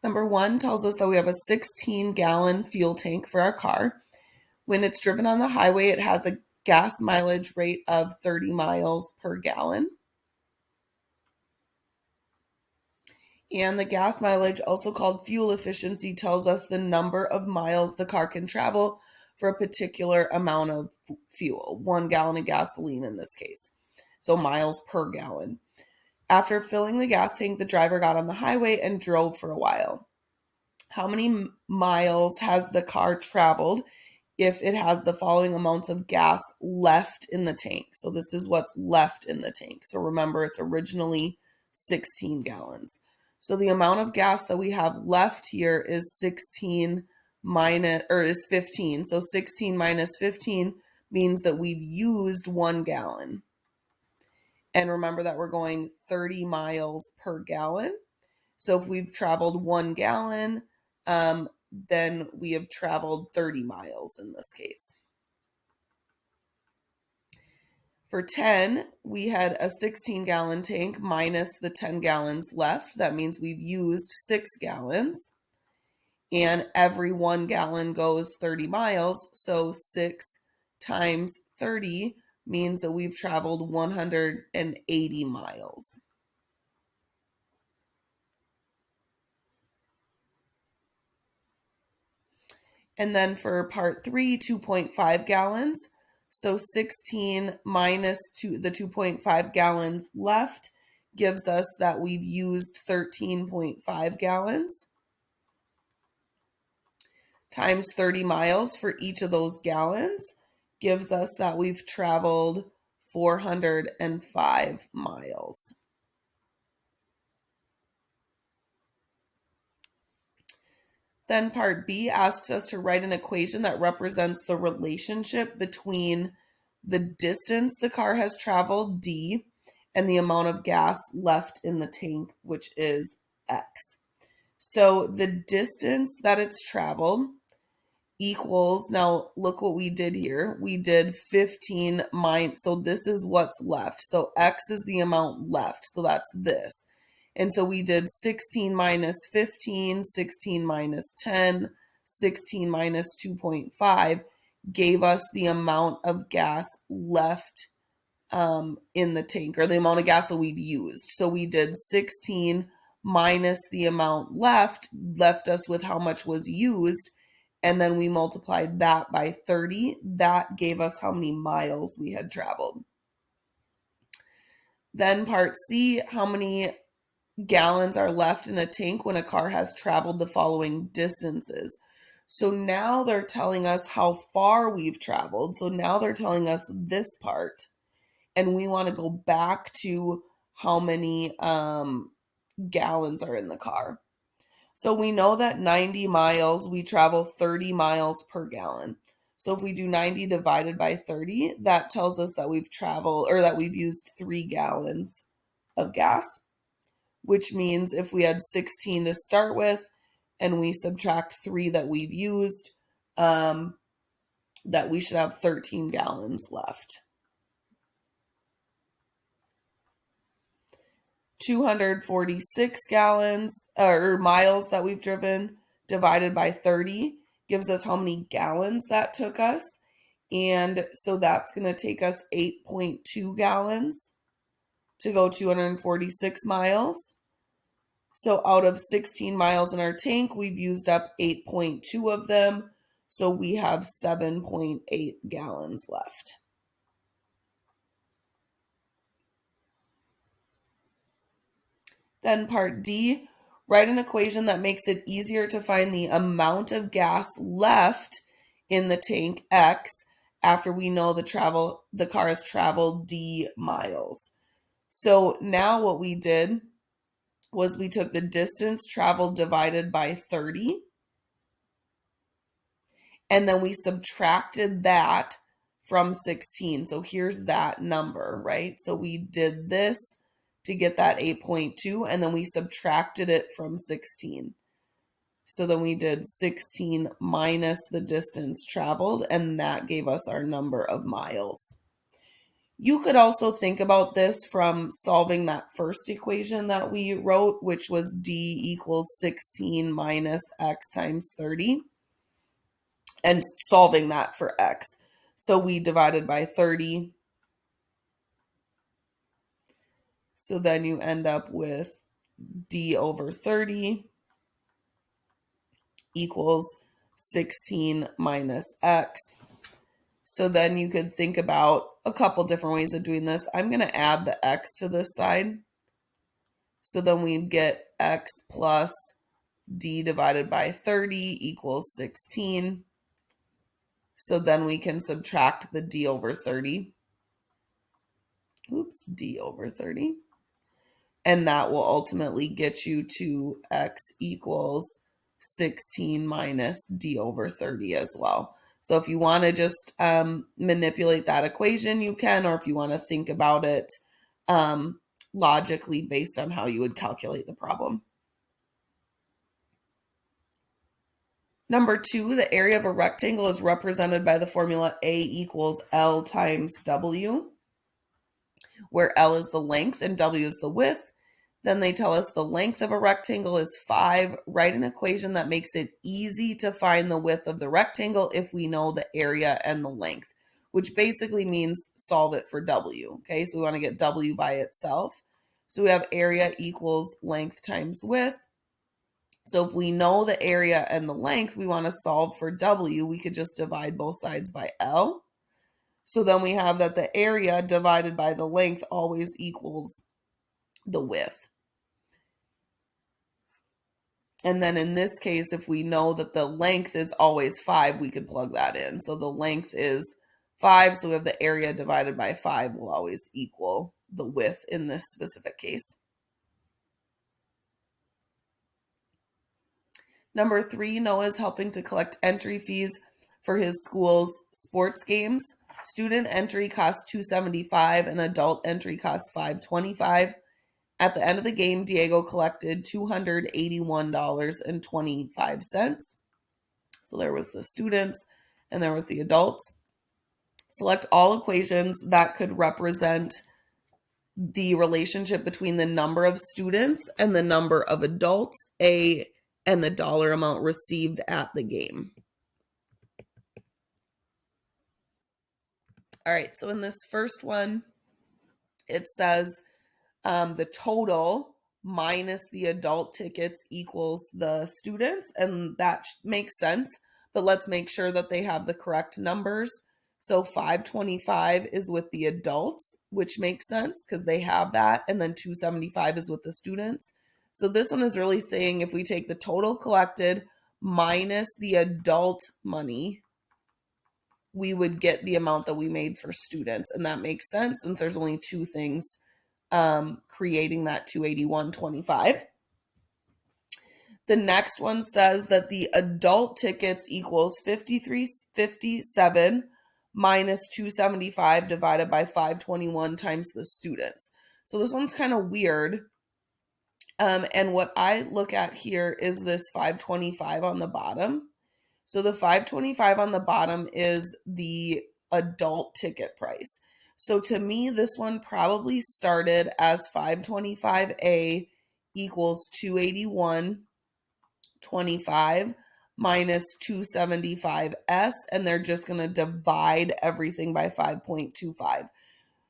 Number 1 tells us that we have a 16-gallon fuel tank for our car. When it's driven on the highway, it has a gas mileage rate of 30 miles per gallon. And the gas mileage, also called fuel efficiency, tells us the number of miles the car can travel for a particular amount of fuel, 1 gallon of gasoline in this case. So miles per gallon. After filling the gas tank, the driver got on the highway and drove for a while. How many miles has the car traveled if it has the following amounts of gas left in the tank? So this is what's left in the tank. So remember, it's originally 16 gallons. So the amount of gas that we have left here is 15. So 16 minus 15 means that we've used 1 gallon. And remember that we're going 30 miles per gallon. So if we've traveled 1 gallon, then we have traveled 30 miles in this case. For 10, we had a 16-gallon tank minus the 10 gallons left. That means we've used 6 gallons. And every 1 gallon goes 30 miles. So 6 times 30 means that we've traveled 180 miles. And then for part 3, 2.5 gallons. So 16 minus the 2.5 gallons left gives us that we've used 13.5 gallons. Times 30 miles for each of those gallons gives us that we've traveled 405 miles. Then part B asks us to write an equation that represents the relationship between the distance the car has traveled, D, and the amount of gas left in the tank, which is X. So the distance that it's traveled equals, now look what we did here. We did 15 so this is what's left. So X is the amount left. So that's this. And so we did 16 minus 15, 16 minus 10, 16 minus 2.5 gave us the amount of gas left in the tank, or the amount of gas that we've used. So we did 16 minus the amount left us with how much was used, and then we multiplied that by 30. That gave us how many miles we had traveled. Then part C, how many gallons are left in a tank when a car has traveled the following distances. So now they're telling us how far we've traveled. So now they're telling us this part, and we want to go back to how many gallons are in the car. So we know that 90 miles, we travel 30 miles per gallon. So if we do 90 divided by 30, that tells us that we've traveled, or that we've used 3 gallons of gas, which means if we had 16 to start with and we subtract 3 that we've used, that we should have 13 gallons left. 246 gallons or miles that we've driven divided by 30 gives us how many gallons that took us. And so that's going to take us 8.2 gallons to go 246 miles. So out of 16 miles in our tank, we've used up 8.2 of them. So we have 7.8 gallons left. Then part D, write an equation that makes it easier to find the amount of gas left in the tank, X, after we know the car has traveled D miles. So now what we did was we took the distance traveled divided by 30, and then we subtracted that from 16. So here's that number, right? So we did this to get that 8.2, and then we subtracted it from 16. So then we did 16 minus the distance traveled, and that gave us our number of miles. You could also think about this from solving that first equation that we wrote, which was D equals 16 minus X times 30, and solving that for X. So we divided by 30. So then you end up with D over 30 equals 16 minus X. So then you could think about a couple different ways of doing this. I'm going to add the X to this side. So then we get X plus D divided by 30 equals 16. So then we can subtract the D over 30. Oops, D over 30. And that will ultimately get you to X equals 16 minus D over 30 as well. So if you want to just manipulate that equation, you can, or if you want to think about it logically based on how you would calculate the problem. Number 2, the area of a rectangle is represented by the formula A equals L times W, where L is the length and W is the width. Then they tell us the length of a rectangle is 5. Write an equation that makes it easy to find the width of the rectangle if we know the area and the length, which basically means solve it for W. Okay, so we want to get W by itself. So we have area equals length times width. So if we know the area and the length, we want to solve for W, we could just divide both sides by L. So then we have that the area divided by the length always equals the width. And then in this case, if we know that the length is always 5, we could plug that in. So the length is 5, so we have the area divided by 5 will always equal the width in this specific case. Number 3, Noah is helping to collect entry fees for his school's sports games. Student entry costs $275 and adult entry costs $525. At the end of the game, Diego collected $281.25. So there was the students and there was the adults. Select all equations that could represent the relationship between the number of students and the number of adults, A, and the dollar amount received at the game. All right, so in this first one, it says the total minus the adult tickets equals the students, and that makes sense, but let's make sure that they have the correct numbers. So 525 is with the adults, which makes sense because they have that, and then 275 is with the students. So this one is really saying if we take the total collected minus the adult money, we would get the amount that we made for students, and that makes sense since there's only two things creating that 281.25. The next one says that the adult tickets equals 53.57 minus 275 divided by 521 times the students. So this one's kind of weird. And what I look at here is this 525 on the bottom. So the 525 on the bottom is the adult ticket price. So to me, this one probably started as 525A equals 281.25 minus 275S, and they're just going to divide everything by 5.25.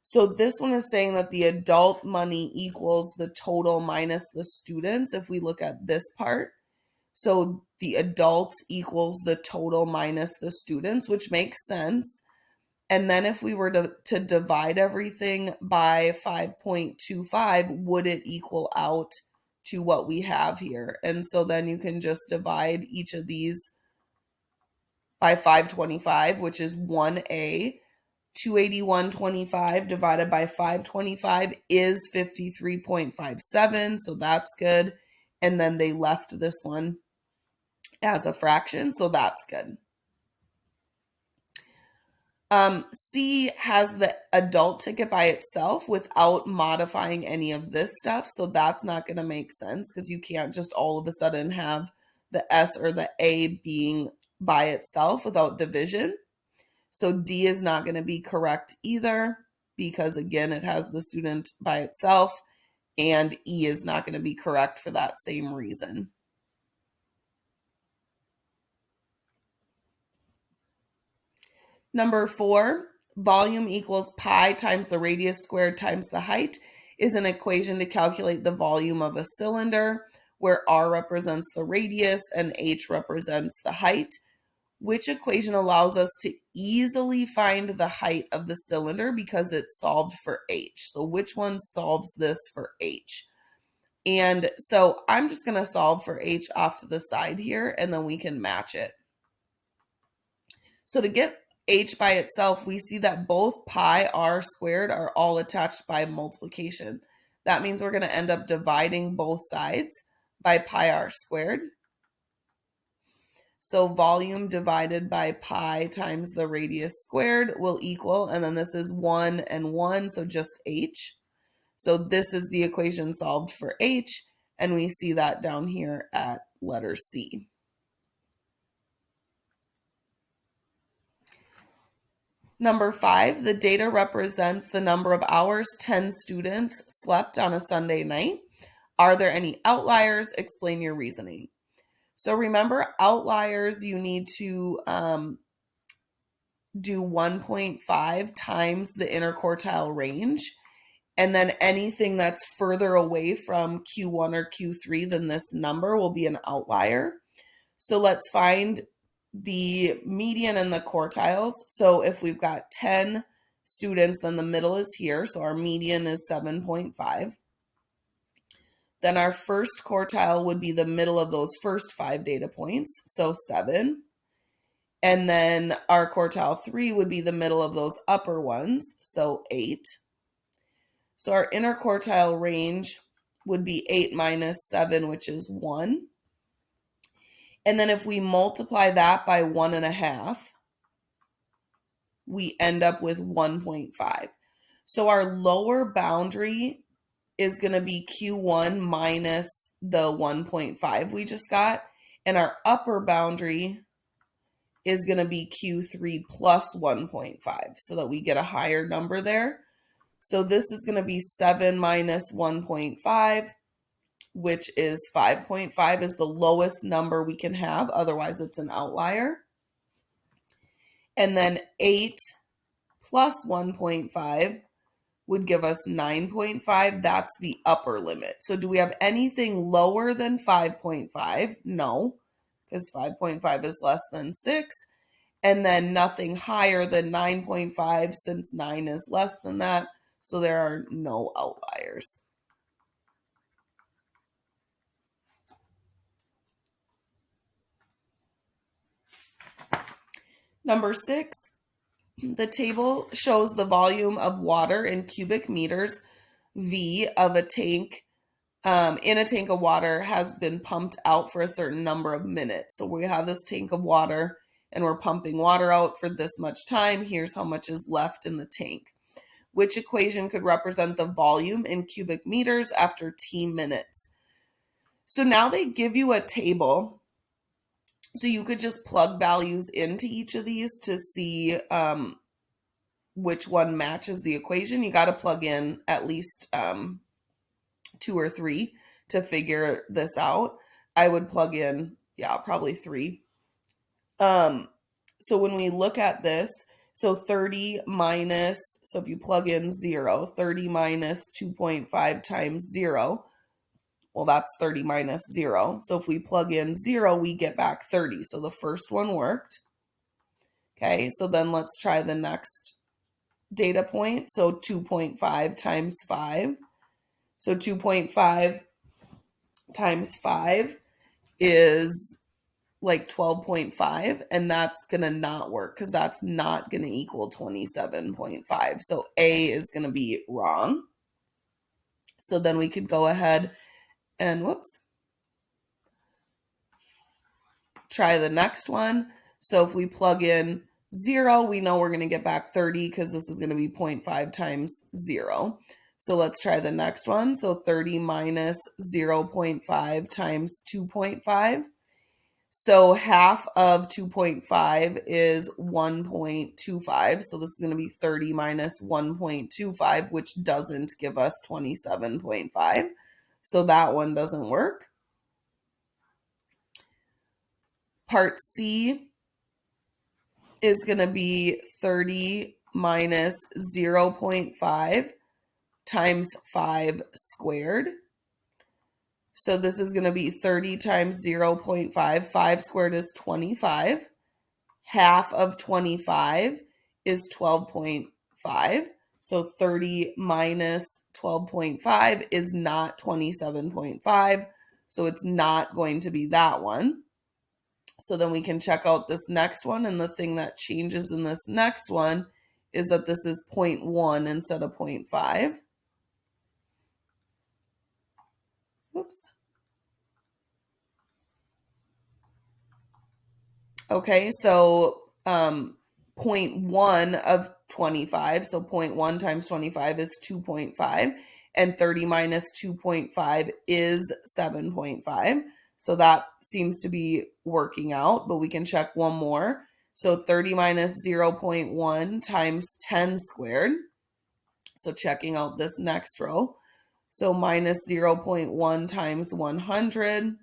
So this one is saying that the adult money equals the total minus the students if we look at this part. So the adults equals the total minus the students, which makes sense. And then if we were to divide everything by 5.25, would it equal out to what we have here? And so then you can just divide each of these by 525, which is 1A. 281.25 divided by 525 is 53.57, so that's good. And then they left this one as a fraction, so that's good. C has the adult ticket by itself without modifying any of this stuff, so that's not going to make sense because you can't just all of a sudden have the S or the A being by itself without division. So D is not going to be correct either because, again, it has the student by itself, and E is not going to be correct for that same reason. Number 4, volume equals pi times the radius squared times the height is an equation to calculate the volume of a cylinder, where R represents the radius and H represents the height. Which equation allows us to easily find the height of the cylinder because it's solved for H? So which one solves this for H? And so I'm just going to solve for H off to the side here, and then we can match it. So to get H by itself, we see that both pi r squared are all attached by multiplication. That means we're going to end up dividing both sides by pi r squared. So volume divided by pi times the radius squared will equal, and then this is 1 and 1, so just H. So this is the equation solved for H, and we see that down here at letter C. Number 5, the data represents the number of hours 10 students slept on a Sunday night. Are there any outliers? Explain your reasoning. So remember, outliers, you need to do 1.5 times the interquartile range. And then anything that's further away from Q1 or Q3 than this number will be an outlier. So let's find the median and the quartiles. So if we've got 10 students, then the middle is here. So our median is 7.5. Then our first quartile would be the middle of those first 5 data points, so 7. And then our quartile 3 would be the middle of those upper ones, so 8. So our interquartile range would be 8 minus 7, which is 1. And then if we multiply that by 1.5, we end up with 1.5. So our lower boundary is going to be Q1 minus the 1.5 we just got. And our upper boundary is going to be Q3 plus 1.5, so that we get a higher number there. So this is going to be 7 minus 1.5, which is 5.5 is the lowest number we can have. Otherwise, it's an outlier. And then 8 plus 1.5 would give us 9.5. That's the upper limit. So do we have anything lower than 5.5? No, because 5.5 is less than 6. And then nothing higher than 9.5 since 9 is less than that. So there are no outliers. Number 6, the table shows the volume of water in cubic meters V of a tank. In a tank of water has been pumped out for a certain number of minutes. So we have this tank of water and we're pumping water out for this much time. Here's how much is left in the tank. Which equation could represent the volume in cubic meters after T minutes? So now they give you a table. So you could just plug values into each of these to see which one matches the equation. You got to plug in at least 2 or 3 to figure this out. I would plug in, probably 3. So when we look at this, so 30 minus, so if you plug in 0, 30 minus 2.5 times 0, well, that's 30 minus 0. So if we plug in 0, we get back 30. So the first one worked. Okay, so then let's try the next data point. So 2.5 times 5. So 2.5 times 5 is like 12.5, and that's going to not work because that's not going to equal 27.5. So A is going to be wrong. So then we could go ahead and, try the next one. So if we plug in 0, we know we're going to get back 30 because this is going to be 0.5 times 0. So let's try the next one. So 30 minus 0.5 times 2.5. So half of 2.5 is 1.25. So this is going to be 30 minus 1.25, which doesn't give us 27.5. So that one doesn't work. Part C is going to be 30 minus 0.5 times 5 squared. So this is going to be 30 times 0.5. 5 squared is 25. Half of 25 is 12.5. So 30 minus 12.5 is not 27.5. So it's not going to be that one. So then we can check out this next one. And the thing that changes in this next one is that this is 0.1 instead of 0.5. Oops. Okay, so 0.1 of 25, so 0.1 times 25 is 2.5, and 30 minus 2.5 is 7.5. So that seems to be working out, but we can check one more. So 30 minus 0.1 times 10 squared. So checking out this next row. So minus 0.1 times 100.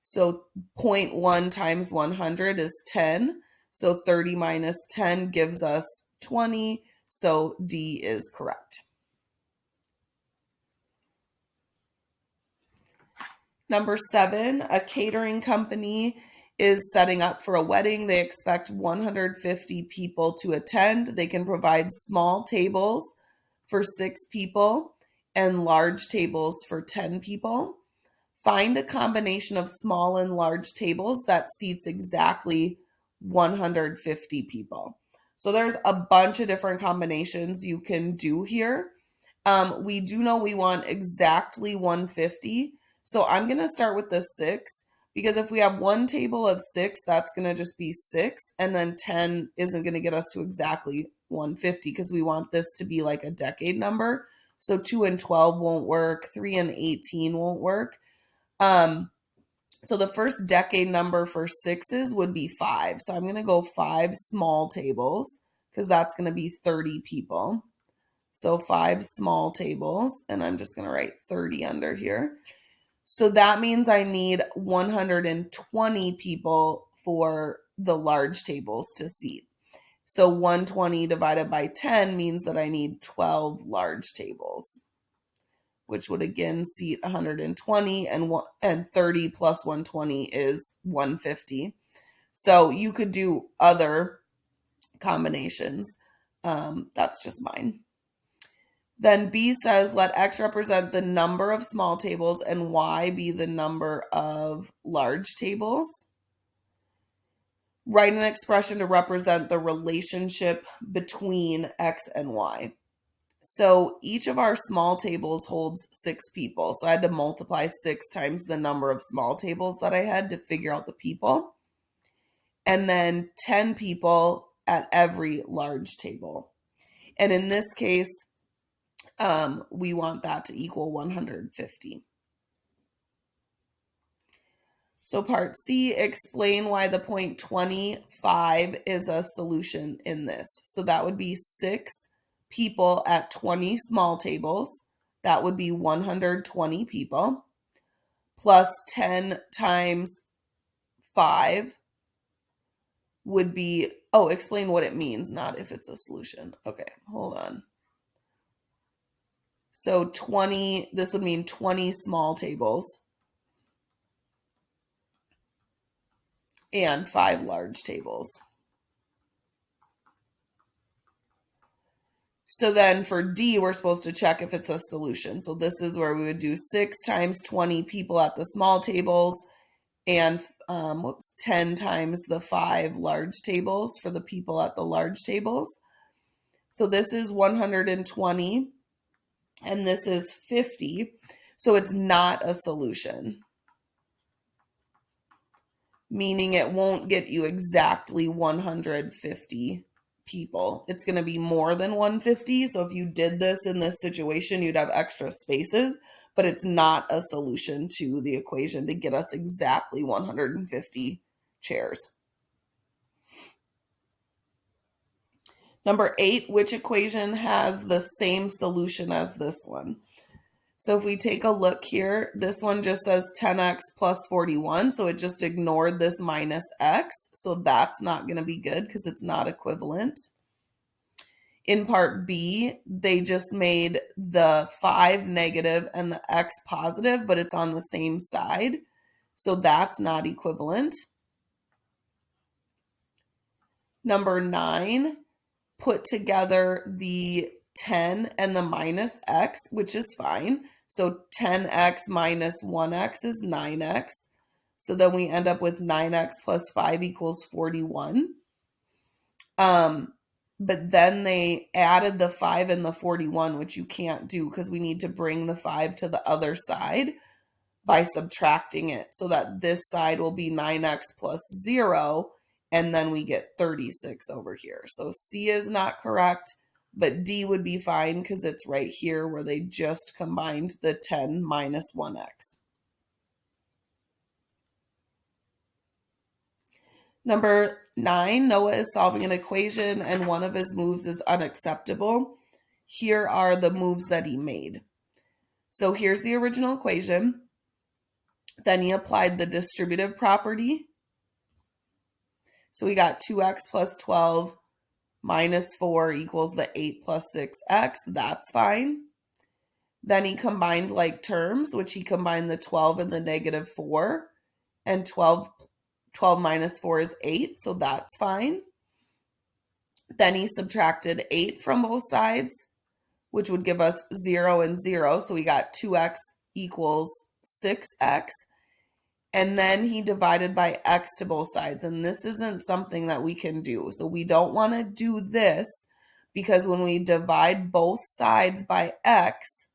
So 0.1 times 100 is 10. So 30 minus 10 gives us 20. So D is correct. Number 7, a catering company is setting up for a wedding. They expect 150 people to attend. They can provide small tables for 6 people and large tables for 10 people. Find a combination of small and large tables that seats exactly 150 people. So there's a bunch of different combinations you can do here. We do know we want exactly 150. So I'm going to start with the 6, because if we have one table of 6, that's going to just be 6. And then 10 isn't going to get us to exactly 150 because we want this to be like a decade number. So 2 and 12 won't work. 3 and 18 won't work. So the first decade number for 6s would be 5. So I'm going to go 5 small tables because that's going to be 30 people. So 5 small tables, and I'm just going to write 30 under here. So that means I need 120 people for the large tables to seat. So 120 divided by 10 means that I need 12 large tables, which would again seat 120, and 30 plus 120 is 150. So you could do other combinations. That's just mine. Then B says, let X represent the number of small tables and Y be the number of large tables. Write an expression to represent the relationship between X and Y. So each of our small tables holds 6 people. So I had to multiply 6 times the number of small tables that I had to figure out the people. And then 10 people at every large table. And in this case, we want that to equal 150. So part C, explain why the point 25 is a solution in this. So that would be 6 people at 20 small tables. That would be 120 people. Plus 10 times 5 would be, explain what it means, not if it's a solution. Okay, hold on. So 20, this would mean 20 small tables and 5 large tables. So then for D, we're supposed to check if it's a solution. So this is where we would do 6 times 20 people at the small tables and 10 times the 5 large tables for the people at the large tables. So this is 120 and this is 50. So it's not a solution, meaning it won't get you exactly 150 people. It's going to be more than 150. So if you did this in this situation, you'd have extra spaces, but it's not a solution to the equation to get us exactly 150 chairs. Number 8, which equation has the same solution as this one? So if we take a look here, this one just says 10x plus 41, so it just ignored this minus x, so that's not going to be good because it's not equivalent. In part B, they just made the 5 negative and the x positive, but it's on the same side, so that's not equivalent. Number 9, put together the 10 and the minus x, which is fine. So 10x minus 1x is 9x. So then we end up with 9x plus 5 equals 41. But then they added the 5 and the 41, which you can't do because we need to bring the 5 to the other side by subtracting it so that this side will be 9x plus 0, and then we get 36 over here. So C is not correct, but D would be fine because it's right here where they just combined the 10 minus 1x. Number 9, Noah is solving an equation and one of his moves is unacceptable. Here are the moves that he made. So here's the original equation. Then he applied the distributive property. So we got 2x plus 12 minus 4 equals the 8 plus 6x. That's fine. Then he combined like terms, which he combined the 12 and the negative 4. And 12 minus 4 is 8, so that's fine. Then he subtracted 8 from both sides, which would give us 0 and 0. So we got 2x equals 6x. And then he divided by x to both sides. And this isn't something that we can do. So we don't want to do this because when we divide both sides by x,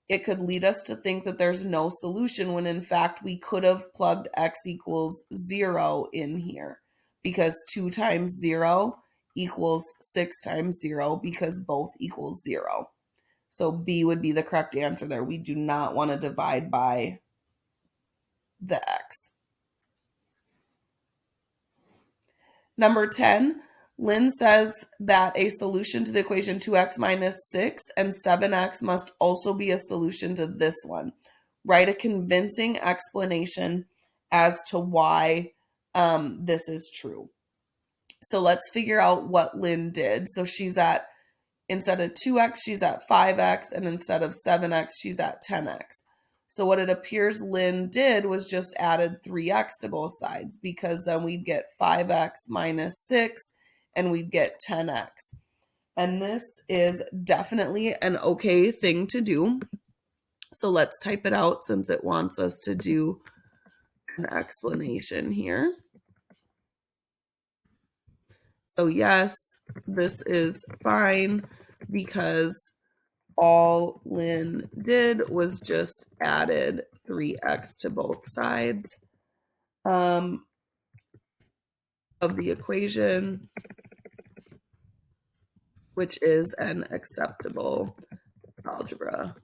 it could lead us to think that there's no solution when in fact we could have plugged x equals 0 in here because 2 times 0 equals 6 times 0 because both equals 0. So B would be the correct answer there. We do not want to divide by the x. Number 10, Lynn says that a solution to the equation 2x minus 6 and 7x must also be a solution to this one. Write a convincing explanation as to why this is true. So let's figure out what Lynn did. So she's at, instead of 2x, she's at 5x, and instead of 7x, she's at 10x. So what it appears Lynn did was just added 3x to both sides because then we'd get 5x minus 6 and we'd get 10x. And this is definitely an okay thing to do. So let's type it out since it wants us to do an explanation here. So yes, this is fine because all Lynn did was just added 3x to both sides of the equation, which is an acceptable algebra